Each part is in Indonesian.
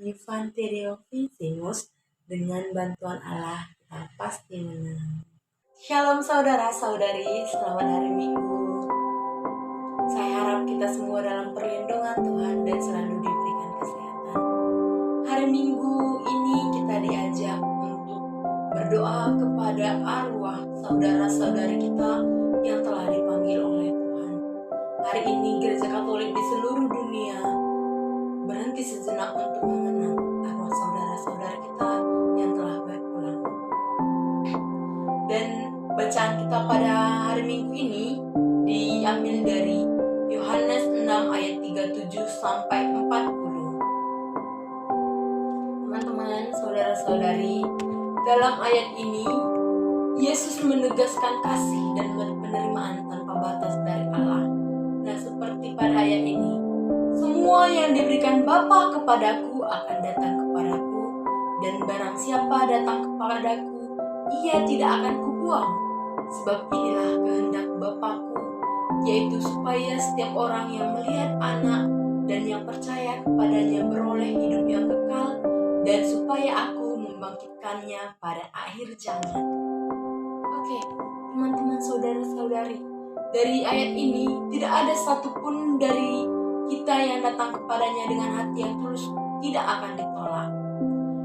Infante Deo Vincius, dengan bantuan Allah kita pasti menang. Shalom saudara-saudari, selamat hari Minggu. Saya harap kita semua dalam perlindungan Tuhan dan selalu diberikan kesehatan. Hari Minggu ini kita diajak untuk berdoa kepada arwah saudara-saudari kita yang telah dipanggil oleh Tuhan. Hari ini Gereja Katolik di seluruh dunia berhenti sejenak untuk mengenang arwah saudara-saudara kita yang telah berpulang. Dan bacaan kita pada hari Minggu ini diambil dari Yohanes 6 ayat 37 sampai 40. Teman-teman, saudara-saudari, dalam ayat ini Yesus menegaskan kasih dan penerimaan tanpa batas dari Allah. Nah, seperti pada ayat ini, semua yang diberikan Bapa kepadaku akan datang kepadaku, dan barang siapa datang kepadaku, ia tidak akan kubuang. Sebab inilah kehendak Bapa-Ku, yaitu supaya setiap orang yang melihat Anak dan yang percaya kepadanya beroleh hidup yang kekal, dan supaya Aku membangkitkannya pada akhir zaman. Oke, teman-teman, saudara-saudari, dari ayat ini tidak ada satupun dari kita yang datang kepadanya dengan hati yang tulus tidak akan ditolak.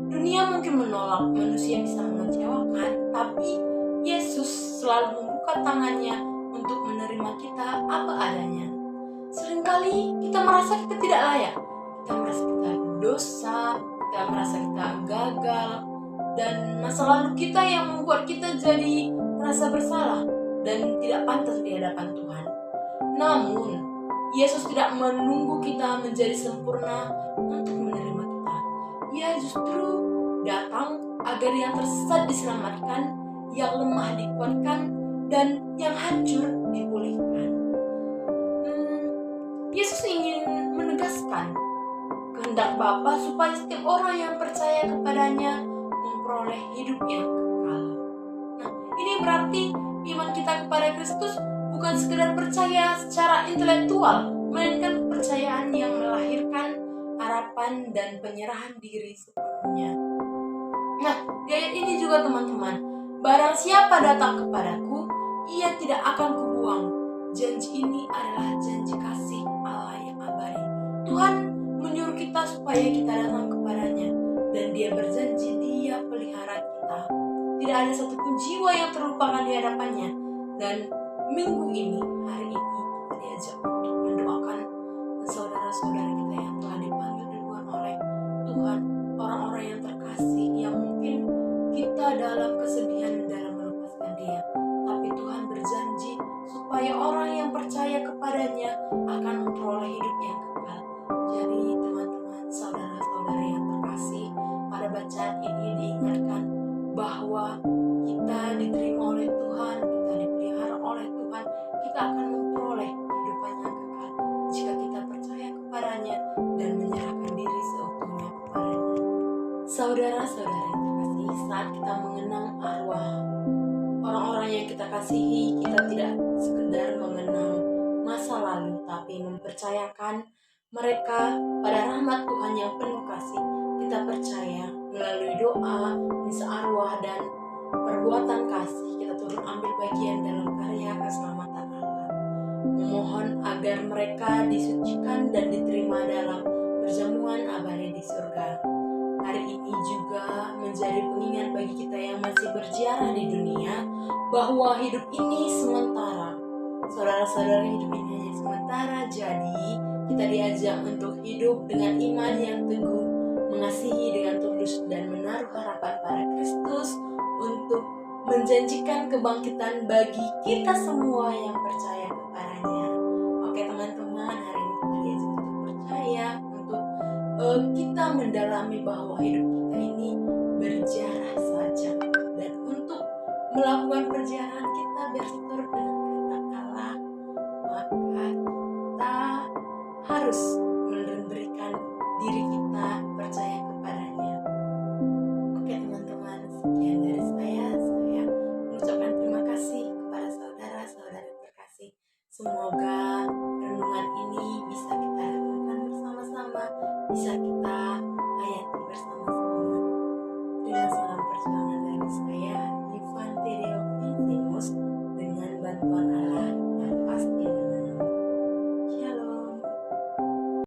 Dunia mungkin menolak, manusia bisa mengecewakan, tapi Yesus selalu membuka tangannya untuk menerima kita apa adanya. Seringkali kita merasa kita tidak layak, kita merasa kita dosa, kita merasa kita gagal, dan masa lalu kita yang membuat kita jadi merasa bersalah dan tidak pantas di hadapan Tuhan. Namun, Yesus tidak menunggu kita menjadi sempurna untuk menerima kita. Ia justru datang agar yang tersesat diselamatkan, yang lemah dikuatkan, dan yang hancur dipulihkan. Yesus ingin menegaskan kehendak Bapa supaya setiap orang yang percaya kepadanya memperoleh hidup yang kekal. Nah, ini berarti iman kita kepada Kristus bukan sekedar percaya secara intelektual, melainkan kepercayaan yang melahirkan harapan dan penyerahan diri sepenuhnya. Nah, di ayat ini juga teman-teman, barang siapa datang kepadaku, ia tidak akan kubuang. Janji ini adalah janji kasih Allah yang abadi. Tuhan menyuruh kita supaya kita datang kepadanya, dan Dia berjanji Dia pelihara kita. Tidak ada satupun jiwa yang terlupakan di hadapannya. Dan minggu ini, hari ini, kita diajak untuk mendoakan saudara-saudara kita yang telah dipanggil duluan oleh Tuhan, orang-orang yang terkasih, yang mungkin kita dalam kesedihan dalam melepaskan dia, tapi Tuhan berjanji supaya orang yang percaya kepadanya akan memperoleh hidup yang kekal. Jadi teman-teman, saudara-saudara yang terkasih, pada bacaan ini diingatkan bahwa kita diterima oleh Tuhan, kita dipelihara oleh Tuhan, kita akan memperoleh kehidupan yang kekal jika kita percaya kepadanya dan menyerahkan diri seutuhnya kepadanya. Saudara-saudara yang terkasih, saat kita mengenang arwah orang-orang yang kita kasihi, kita tidak sekedar mengenang masa lalu, tapi mempercayakan mereka pada rahmat Tuhan yang penuh kasih. Kita percaya melalui doa, misa arwah, dan perbuatan kasih, kita turut ambil bagian dalam karya keselamatan Allah. Memohon agar mereka disucikan dan diterima dalam perjamuan abadi di surga. Hari ini juga menjadi pengingat bagi kita yang masih berziarah di dunia bahwa hidup ini sementara. Saudara-saudara, hidup ini hanya sementara, jadi kita diajak untuk hidup dengan iman yang teguh, mengasihi dengan tulus, dan menaruh harapan pada Kristus untuk menjanjikan kebangkitan bagi kita semua yang percaya kepadanya. Oke teman-teman, hari ini kita diajak untuk percaya, untuk kita mendalami bahwa hidup kita ini berjarah saja, dan untuk melakukan perjalanan kita bersetur dengan kehendak Allah, maka kita harus